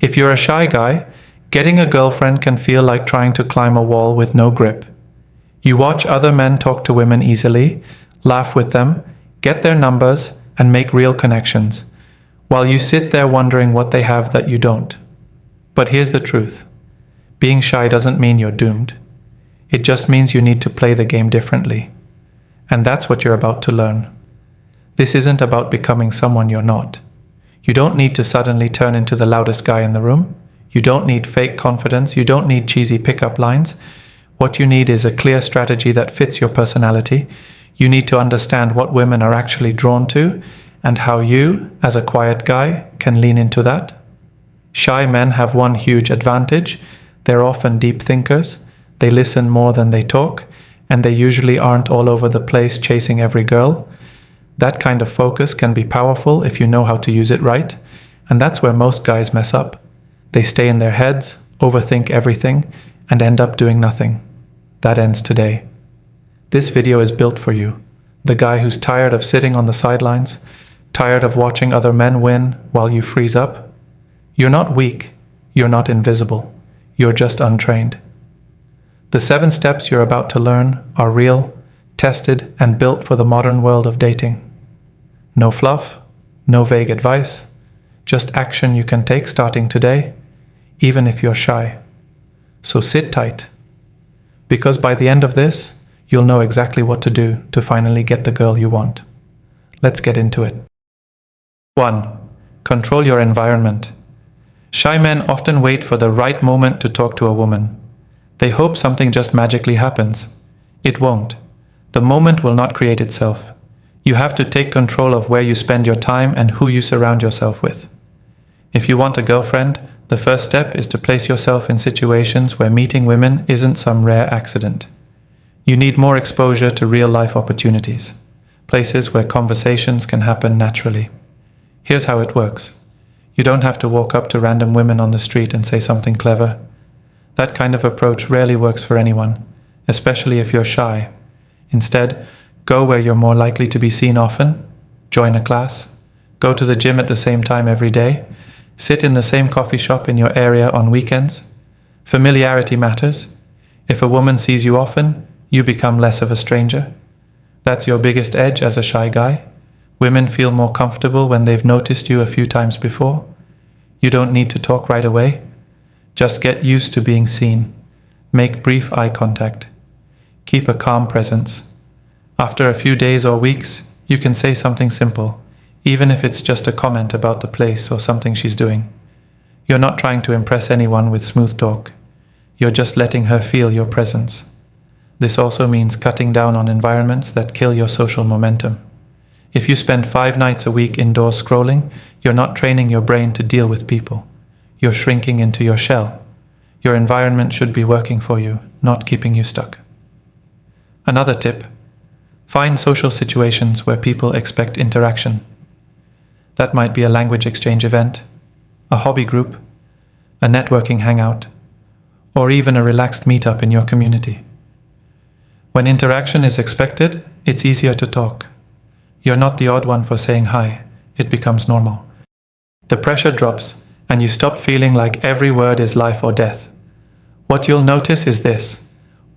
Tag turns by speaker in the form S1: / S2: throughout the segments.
S1: If you're a shy guy, getting a girlfriend can feel like trying to climb a wall with no grip. You watch other men talk to women easily, laugh with them, get their numbers, and make real connections, while you sit there wondering what they have that you don't. But here's the truth. Being shy doesn't mean you're doomed. It just means you need to play the game differently. And that's what you're about to learn. This isn't about becoming someone you're not. You don't need to suddenly turn into the loudest guy in the room. You don't need fake confidence. You don't need cheesy pickup lines. What you need is a clear strategy that fits your personality. You need to understand what women are actually drawn to and how you, as a quiet guy, can lean into that. Shy men have one huge advantage. They're often deep thinkers. They listen more than they talk, and they usually aren't all over the place chasing every girl. That kind of focus can be powerful if you know how to use it right, and that's where most guys mess up. They stay in their heads, overthink everything, and end up doing nothing. That ends today. This video is built for you, the guy who's tired of sitting on the sidelines, tired of watching other men win while you freeze up. You're not weak, you're not invisible, you're just untrained. The 7 steps you're about to learn are real, tested, and built for the modern world of dating. No fluff, no vague advice, just action you can take starting today, even if you're shy. So sit tight, because by the end of this, you'll know exactly what to do to finally get the girl you want. Let's get into it. 1. Control your environment. Shy men often wait for the right moment to talk to a woman. They hope something just magically happens. It won't. The moment will not create itself. You have to take control of where you spend your time and who you surround yourself with. If you want a girlfriend, the first step is to place yourself in situations where meeting women isn't some rare accident. You need more exposure to real-life opportunities, places where conversations can happen naturally. Here's how it works. You don't have to walk up to random women on the street and say something clever. That kind of approach rarely works for anyone, especially if you're shy. Instead, go where you're more likely to be seen often, join a class, go to the gym at the same time every day, sit in the same coffee shop in your area on weekends. Familiarity matters. If a woman sees you often, you become less of a stranger. That's your biggest edge as a shy guy. Women feel more comfortable when they've noticed you a few times before. You don't need to talk right away. Just get used to being seen. Make brief eye contact. Keep a calm presence. After a few days or weeks, you can say something simple, even if it's just a comment about the place or something she's doing. You're not trying to impress anyone with smooth talk. You're just letting her feel your presence. This also means cutting down on environments that kill your social momentum. If you spend 5 nights a week indoors scrolling, you're not training your brain to deal with people. You're shrinking into your shell. Your environment should be working for you, not keeping you stuck. Another tip: find social situations where people expect interaction. That might be a language exchange event, a hobby group, a networking hangout, or even a relaxed meetup in your community. When interaction is expected, it's easier to talk. You're not the odd one for saying hi. It becomes normal. The pressure drops, and you stop feeling like every word is life or death. What you'll notice is this: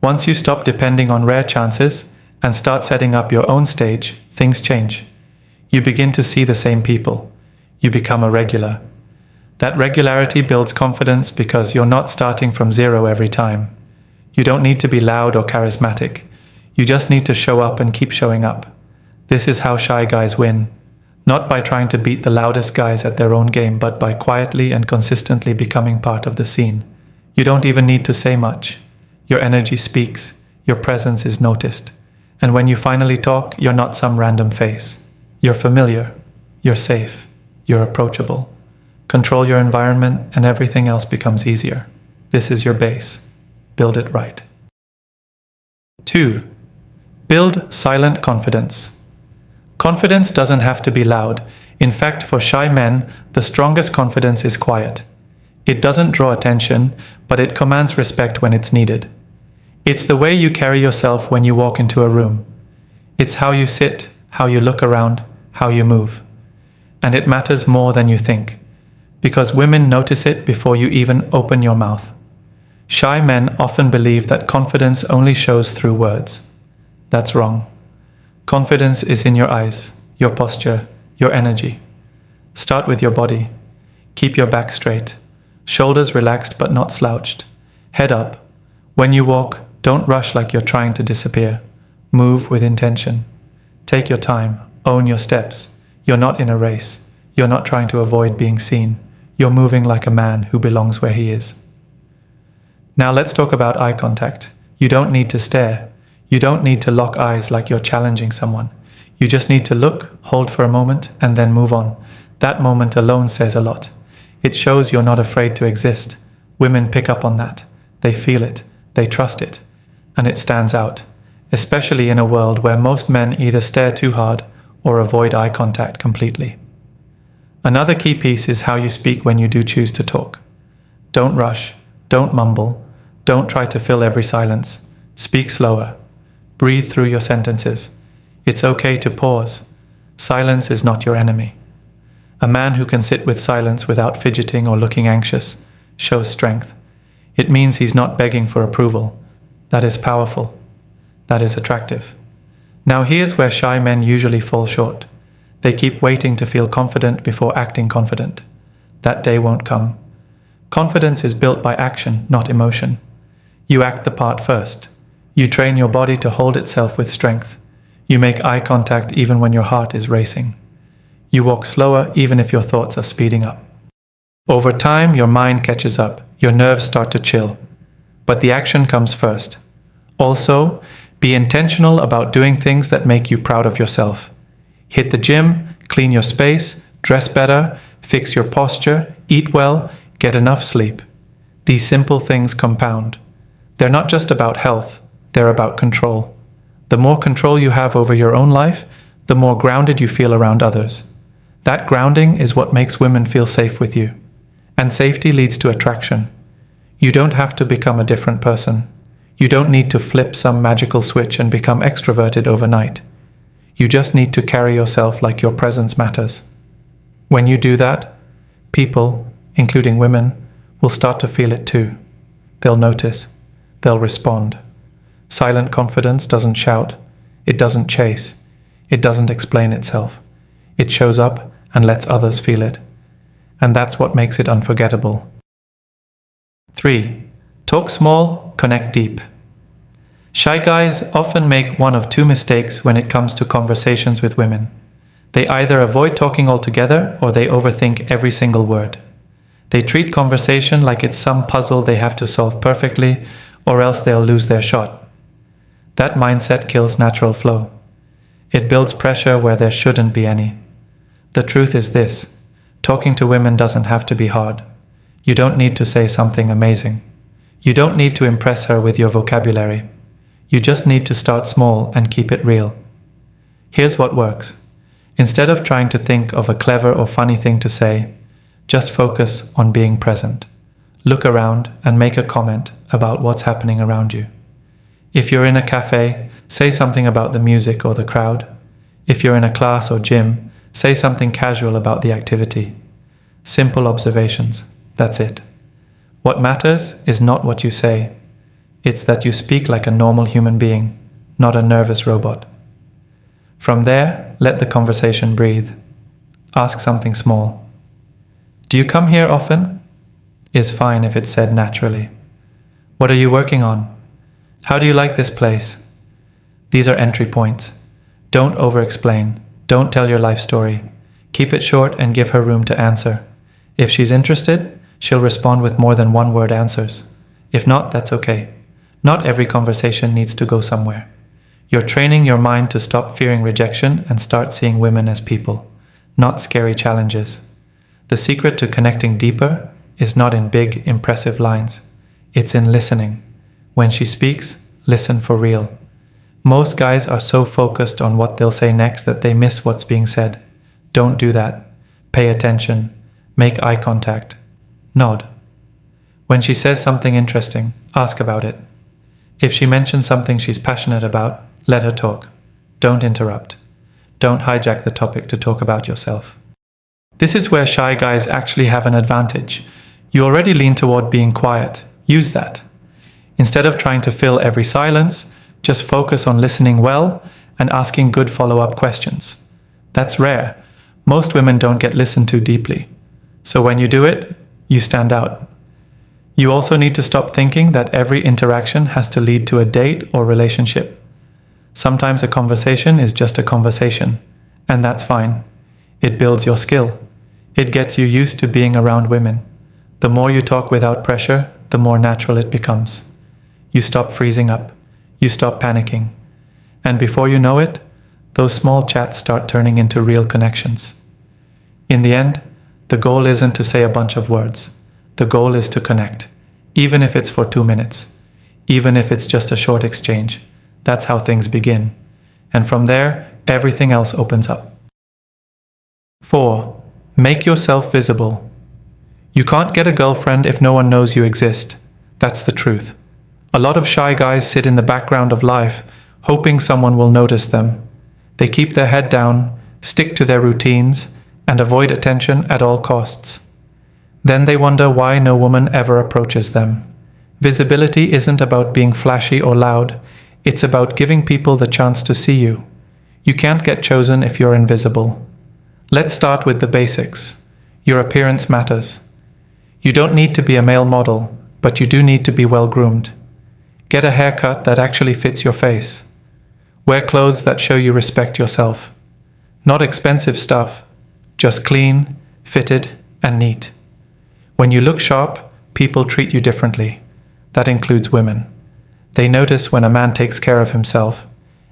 S1: once you stop depending on rare chances and start setting up your own stage, things change. You begin to see the same people. You become a regular. That regularity builds confidence because you're not starting from zero every time. You don't need to be loud or charismatic. You just need to show up and keep showing up. This is how shy guys win. Not by trying to beat the loudest guys at their own game, but by quietly and consistently becoming part of the scene. You don't even need to say much. Your energy speaks. Your presence is noticed. And when you finally talk, you're not some random face. You're familiar. You're safe. You're approachable. Control your environment and everything else becomes easier. This is your base. Build it right. 2. Build silent confidence. Confidence doesn't have to be loud. In fact, for shy men, the strongest confidence is quiet. It doesn't draw attention, but it commands respect when it's needed. It's the way you carry yourself when you walk into a room. It's how you sit, how you look around, how you move. And it matters more than you think. because women notice it before you even open your mouth. Shy men often believe that confidence only shows through words. That's wrong. Confidence is in your eyes, your posture, your energy. Start with your body. Keep your back straight, shoulders relaxed but not slouched. Head up. When you walk, don't rush like you're trying to disappear. Move with intention. Take your time. Own your steps. You're not in a race. You're not trying to avoid being seen. You're moving like a man who belongs where he is. Now let's talk about eye contact. You don't need to stare. You don't need to lock eyes like you're challenging someone. You just need to look, hold for a moment, and then move on. That moment alone says a lot. It shows you're not afraid to exist. Women pick up on that. They feel it. They trust it. And it stands out, especially in a world where most men either stare too hard or avoid eye contact completely. Another key piece is how you speak when you do choose to talk. Don't rush. Don't mumble. Don't try to fill every silence. Speak slower. Breathe through your sentences. It's okay to pause. Silence is not your enemy. A man who can sit with silence without fidgeting or looking anxious shows strength. It means he's not begging for approval. That is powerful. That is attractive. Now here's where shy men usually fall short. They keep waiting to feel confident before acting confident. That day won't come. Confidence is built by action, not emotion. You act the part first. You train your body to hold itself with strength. You make eye contact even when your heart is racing. You walk slower even if your thoughts are speeding up. Over time, your mind catches up. Your nerves start to chill. But the action comes first. Also, be intentional about doing things that make you proud of yourself. Hit the gym, clean your space, dress better, fix your posture, eat well, get enough sleep. These simple things compound. They're not just about health, they're about control. The more control you have over your own life, the more grounded you feel around others. That grounding is what makes women feel safe with you. And safety leads to attraction. You don't have to become a different person. You don't need to flip some magical switch and become extroverted overnight. You just need to carry yourself like your presence matters. When you do that, people, including women, will start to feel it too. They'll notice. They'll respond. Silent confidence doesn't shout. It doesn't chase. It doesn't explain itself. It shows up and lets others feel it. And that's what makes it unforgettable. 3. Talk small, connect deep. Shy guys often make one of two mistakes when it comes to conversations with women. They either avoid talking altogether or they overthink every single word. They treat conversation like it's some puzzle they have to solve perfectly, or else they'll lose their shot. That mindset kills natural flow. It builds pressure where there shouldn't be any. The truth is this: talking to women doesn't have to be hard. You don't need to say something amazing. You don't need to impress her with your vocabulary. You just need to start small and keep it real. Here's what works. Instead of trying to think of a clever or funny thing to say, just focus on being present. Look around and make a comment about what's happening around you. If you're in a cafe, say something about the music or the crowd. If you're in a class or gym, say something casual about the activity. Simple observations. That's it. What matters is not what you say. It's that you speak like a normal human being, not a nervous robot. From there, let the conversation breathe. Ask something small. Do you come here often? Is fine if it's said naturally. What are you working on? How do you like this place? These are entry points. Don't over-explain. Don't tell your life story. Keep it short and give her room to answer. If she's interested, she'll respond with more than one-word answers. If not, that's okay. Not every conversation needs to go somewhere. You're training your mind to stop fearing rejection and start seeing women as people, not scary challenges. The secret to connecting deeper is not in big, impressive lines. It's in listening. When she speaks, listen for real. Most guys are so focused on what they'll say next that they miss what's being said. Don't do that. Pay attention. Make eye contact. Nod. When she says something interesting, ask about it. If she mentions something she's passionate about, let her talk. Don't interrupt. Don't hijack the topic to talk about yourself. This is where shy guys actually have an advantage. You already lean toward being quiet. Use that. Instead of trying to fill every silence, just focus on listening well and asking good follow-up questions. That's rare. Most women don't get listened to deeply. So when you do it, you stand out. You also need to stop thinking that every interaction has to lead to a date or relationship. Sometimes a conversation is just a conversation, and that's fine. It builds your skill. It gets you used to being around women. The more you talk without pressure, the more natural it becomes. You stop freezing up. You stop panicking. And before you know it, those small chats start turning into real connections. In the end, the goal isn't to say a bunch of words. The goal is to connect, even if it's for 2 minutes, even if it's just a short exchange. That's how things begin. And from there, everything else opens up. 4. Make yourself visible. You can't get a girlfriend if no one knows you exist. That's the truth. A lot of shy guys sit in the background of life, hoping someone will notice them. They keep their head down, stick to their routines, and avoid attention at all costs. Then they wonder why no woman ever approaches them. Visibility isn't about being flashy or loud. It's about giving people the chance to see you. You can't get chosen if you're invisible. Let's start with the basics. Your appearance matters. You don't need to be a male model, but you do need to be well-groomed. Get a haircut that actually fits your face. Wear clothes that show you respect yourself. Not expensive stuff, just clean, fitted, and neat. When you look sharp, people treat you differently. That includes women. They notice when a man takes care of himself,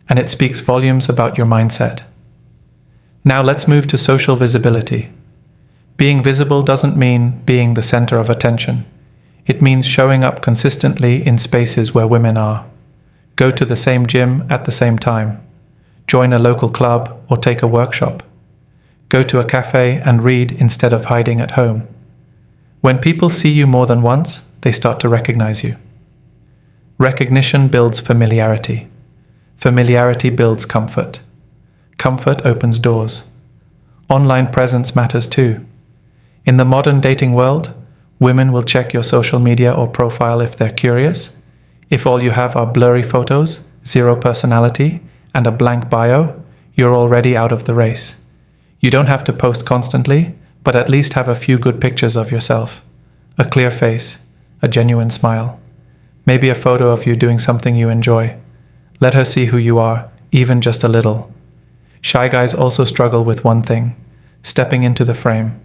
S1: and it speaks volumes about your mindset. Now let's move to social visibility. Being visible doesn't mean being the center of attention. It means showing up consistently in spaces where women are. Go to the same gym at the same time. Join a local club or take a workshop. Go to a cafe and read instead of hiding at home. When people see you more than once, they start to recognize you. Recognition builds familiarity. Familiarity builds comfort. Comfort opens doors. Online presence matters too. In the modern dating world, women will check your social media or profile if they're curious. If all you have are blurry photos, zero personality, and a blank bio, you're already out of the race. You don't have to post constantly, but at least have a few good pictures of yourself. A clear face, a genuine smile. Maybe a photo of you doing something you enjoy. Let her see who you are, even just a little. Shy guys also struggle with one thing: stepping into the frame.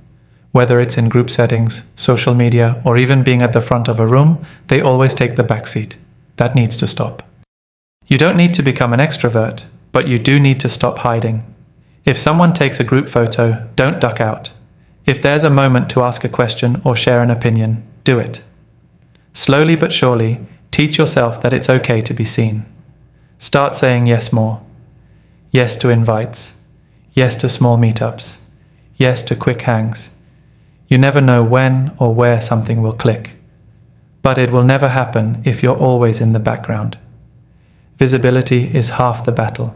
S1: Whether it's in group settings, social media, or even being at the front of a room, they always take the backseat. That needs to stop. You don't need to become an extrovert, but you do need to stop hiding. If someone takes a group photo, don't duck out. If there's a moment to ask a question or share an opinion, do it. Slowly but surely, teach yourself that it's okay to be seen. Start saying yes more. Yes to invites. Yes to small meetups. Yes to quick hangs. You never know when or where something will click. But it will never happen if you're always in the background. Visibility is half the battle.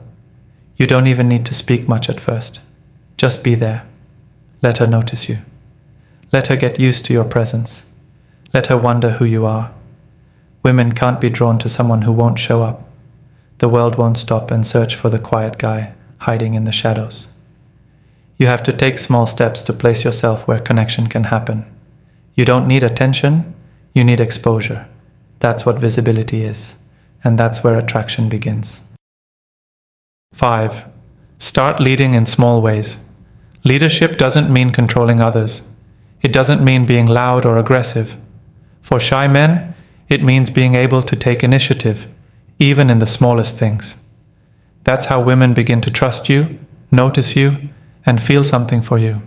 S1: You don't even need to speak much at first. Just be there. Let her notice you. Let her get used to your presence. Let her wonder who you are. Women can't be drawn to someone who won't show up. The world won't stop and search for the quiet guy hiding in the shadows. You have to take small steps to place yourself where connection can happen. You don't need attention, you need exposure. That's what visibility is, and that's where attraction begins. 5. Start leading in small ways. Leadership doesn't mean controlling others. It doesn't mean being loud or aggressive. For shy men, it means being able to take initiative, even in the smallest things. That's how women begin to trust you, notice you, and feel something for you.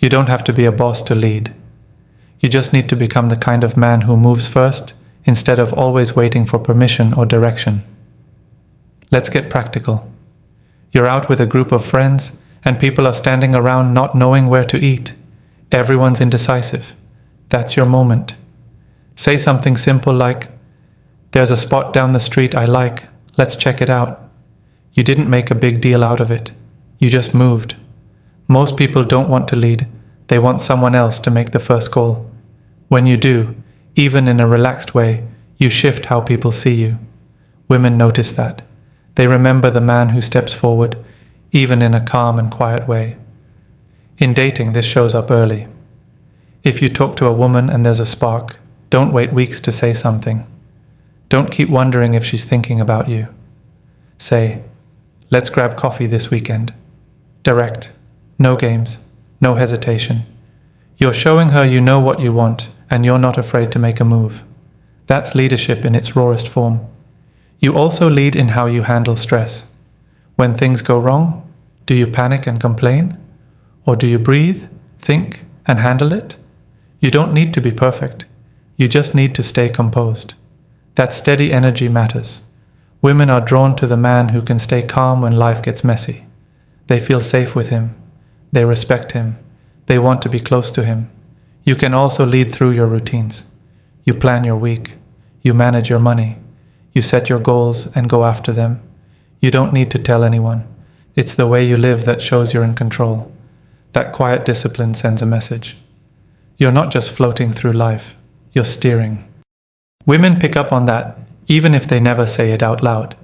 S1: You don't have to be a boss to lead. You just need to become the kind of man who moves first, instead of always waiting for permission or direction. Let's get practical. You're out with a group of friends, and people are standing around not knowing where to eat. Everyone's indecisive. That's your moment. Say something simple like, "There's a spot down the street I like. Let's check it out." You didn't make a big deal out of it. You just moved. Most people don't want to lead, they want someone else to make the first call. When you do, even in a relaxed way, you shift how people see you. Women notice that. They remember the man who steps forward, even in a calm and quiet way. In dating, this shows up early. If you talk to a woman and there's a spark, don't wait weeks to say something. Don't keep wondering if she's thinking about you. Say, let's grab coffee this weekend. Direct. No games. No hesitation. You're showing her you know what you want and you're not afraid to make a move. That's leadership in its rawest form. You also lead in how you handle stress. When things go wrong, do you panic and complain? Or do you breathe, think, and handle it? You don't need to be perfect. You just need to stay composed. That steady energy matters. Women are drawn to the man who can stay calm when life gets messy. They feel safe with him. They respect him. They want to be close to him. You can also lead through your routines. You plan your week. You manage your money. You set your goals and go after them. You don't need to tell anyone. It's the way you live that shows you're in control. That quiet discipline sends a message. You're not just floating through life. You're steering. Women pick up on that, even if they never say it out loud.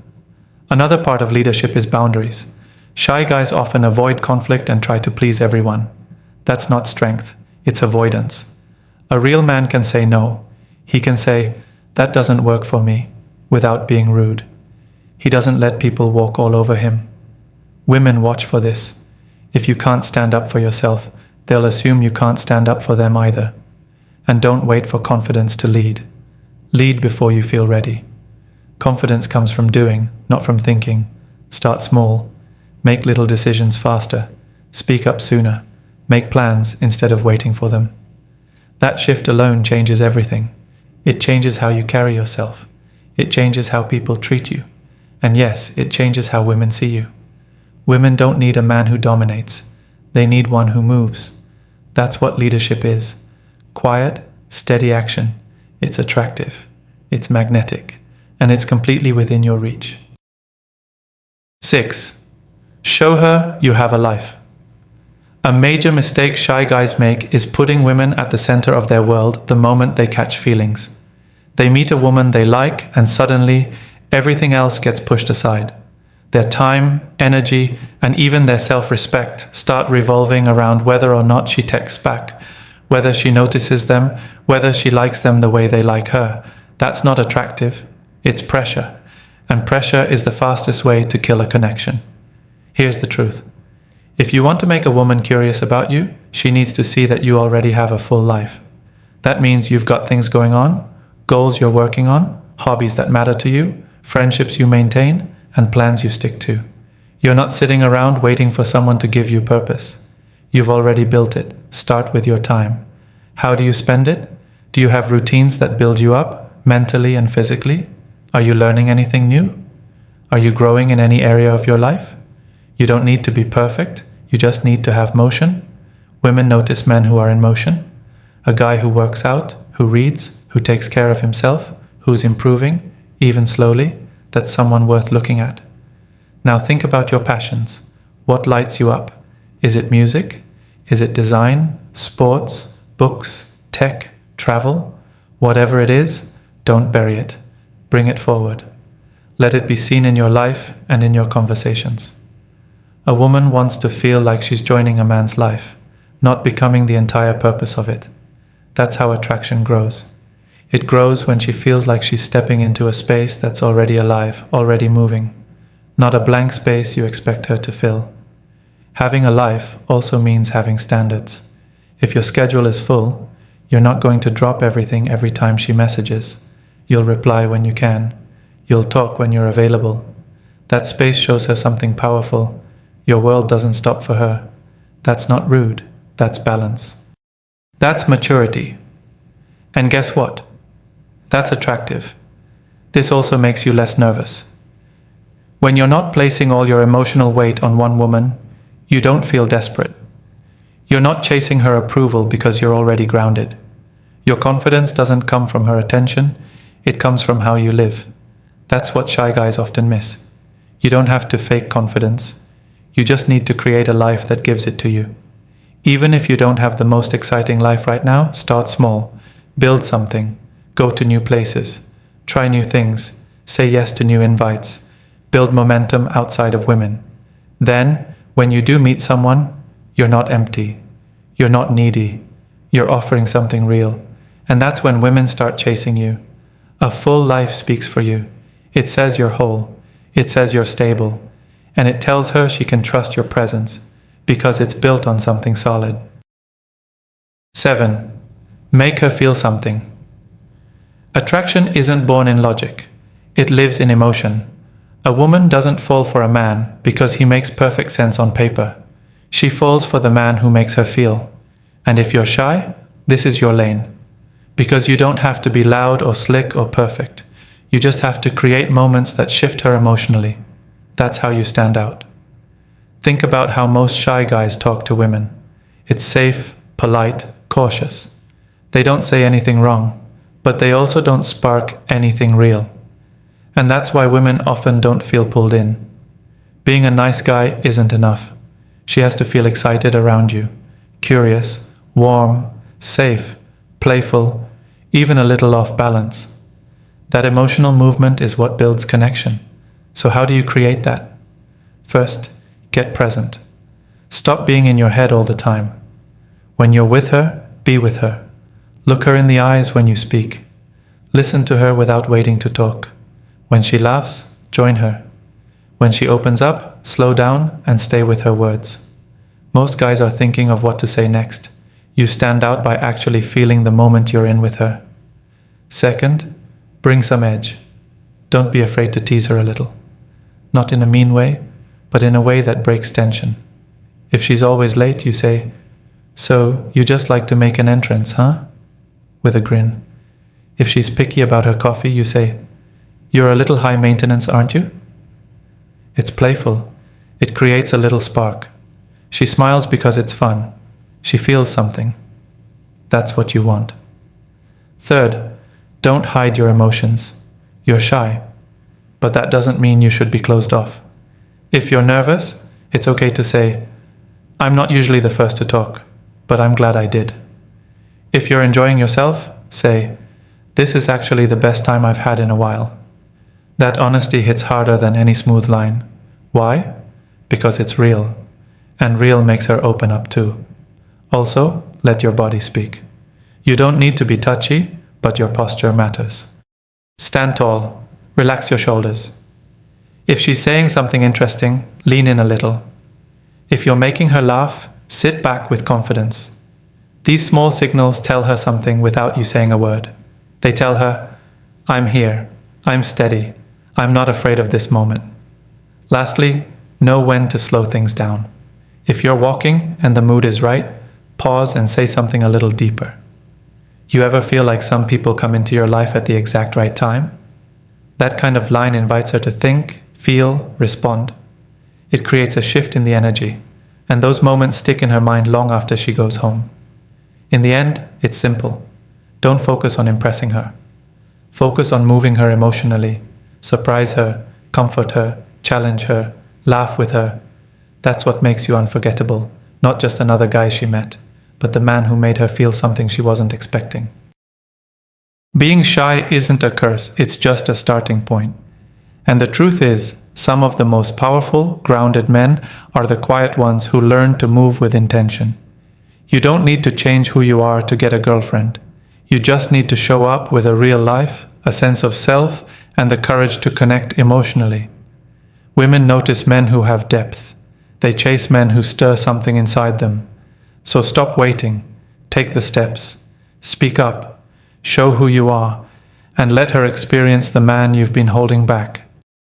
S1: Another part of leadership is boundaries. Shy guys often avoid conflict and try to please everyone. That's not strength, it's avoidance. A real man can say no. He can say, that doesn't work for me, without being rude. He doesn't let people walk all over him. Women watch for this. If you can't stand up for yourself, they'll assume you can't stand up for them either. And don't wait for confidence to lead. Lead before you feel ready. Confidence comes from doing, not from thinking. Start small. Make little decisions faster. Speak up sooner. Make plans instead of waiting for them. That shift alone changes everything. It changes how you carry yourself. It changes how people treat you. And yes, it changes how women see you. Women don't need a man who dominates. They need one who moves. That's what leadership is. Quiet, steady action. It's attractive. It's magnetic. And it's completely within your reach. 6. Show her you have a life. A major mistake shy guys make is putting women at the center of their world the moment they catch feelings. They meet a woman they like and suddenly everything else gets pushed aside. Their time, energy, and even their self-respect start revolving around whether or not she texts back, whether she notices them, whether she likes them the way they like her. That's not attractive. It's pressure. And pressure is the fastest way to kill a connection. Here's the truth. If you want to make a woman curious about you, she needs to see that you already have a full life. That means you've got things going on, goals you're working on, hobbies that matter to you, friendships you maintain, and plans you stick to. You're not sitting around waiting for someone to give you purpose. You've already built it. Start with your time. How do you spend it? Do you have routines that build you up, mentally and physically? Are you learning anything new? Are you growing in any area of your life? You don't need to be perfect. You just need to have motion. Women notice men who are in motion. A guy who works out, who reads, who takes care of himself, who's improving, even slowly, that's someone worth looking at. Now think about your passions. What lights you up? Is it music? Is it design, sports, books, tech, travel? Whatever it is, don't bury it. Bring it forward. Let it be seen in your life and in your conversations. A woman wants to feel like she's joining a man's life, not becoming the entire purpose of it. That's how attraction grows. It grows when she feels like she's stepping into a space that's already alive, already moving, not a blank space you expect her to fill. Having a life also means having standards. If your schedule is full, you're not going to drop everything every time she messages. You'll reply when you can. You'll talk when you're available. That space shows her something powerful. Your world doesn't stop for her. That's not rude. That's balance. That's maturity. And guess what? That's attractive. This also makes you less nervous. When you're not placing all your emotional weight on one woman, you don't feel desperate. You're not chasing her approval because you're already grounded. Your confidence doesn't come from her attention, it comes from how you live. That's what shy guys often miss. You don't have to fake confidence. You just need to create a life that gives it to you. Even if you don't have the most exciting life right now, start small. Build something. Go to new places. Try new things. Say yes to new invites. Build momentum outside of women. Then, when you do meet someone, you're not empty. You're not needy. You're offering something real. And that's when women start chasing you. A full life speaks for you. It says you're whole. It says you're stable. And it tells her she can trust your presence because it's built on something solid. 7. Make her feel something. Attraction isn't born in logic. It lives in emotion. A woman doesn't fall for a man because he makes perfect sense on paper. She falls for the man who makes her feel. And if you're shy, this is your lane. Because you don't have to be loud or slick or perfect. You just have to create moments that shift her emotionally. That's how you stand out. Think about how most shy guys talk to women. It's safe, polite, cautious. They don't say anything wrong, but they also don't spark anything real. And that's why women often don't feel pulled in. Being a nice guy isn't enough. She has to feel excited around you, curious, warm, safe, playful, even a little off balance. That emotional movement is what builds connection. So how do you create that? First, get present. Stop being in your head all the time. When you're with her, be with her. Look her in the eyes when you speak. Listen to her without waiting to talk. When she laughs, join her. When she opens up, slow down and stay with her words. Most guys are thinking of what to say next. You stand out by actually feeling the moment you're in with her. Second, bring some edge. Don't be afraid to tease her a little. Not in a mean way, but in a way that breaks tension. If she's always late, you say, "So, you just like to make an entrance, huh?" With a grin. If she's picky about her coffee, you say, "You're a little high maintenance, aren't you?" It's playful. It creates a little spark. She smiles because it's fun. She feels something. That's what you want. Third, don't hide your emotions. You're shy, but that doesn't mean you should be closed off. If you're nervous, it's okay to say, "I'm not usually the first to talk, but I'm glad I did." If you're enjoying yourself, say, "This is actually the best time I've had in a while." That honesty hits harder than any smooth line. Why? Because it's real, and real makes her open up too. Also, let your body speak. You don't need to be touchy, but your posture matters. Stand tall, relax your shoulders. If she's saying something interesting, lean in a little. If you're making her laugh, sit back with confidence. These small signals tell her something without you saying a word. They tell her, "I'm here, I'm steady, I'm not afraid of this moment." Lastly, know when to slow things down. If you're walking and the mood is right, pause and say something a little deeper. You ever feel like some people come into your life at the exact right time? That kind of line invites her to think, feel, respond. It creates a shift in the energy, and those moments stick in her mind long after she goes home. In the end, it's simple. Don't focus on impressing her. Focus on moving her emotionally. Surprise her, comfort her, challenge her, laugh with her. That's what makes you unforgettable, not just another guy she met, but the man who made her feel something she wasn't expecting. Being shy isn't a curse, it's just a starting point. And the truth is, some of the most powerful, grounded men are the quiet ones who learn to move with intention. You don't need to change who you are to get a girlfriend. You just need to show up with a real life, a sense of self, and the courage to connect emotionally. Women notice men who have depth. They chase men who stir something inside them. So stop waiting. Take the steps. Speak up. Show who you are. And let her experience the man you've been holding back.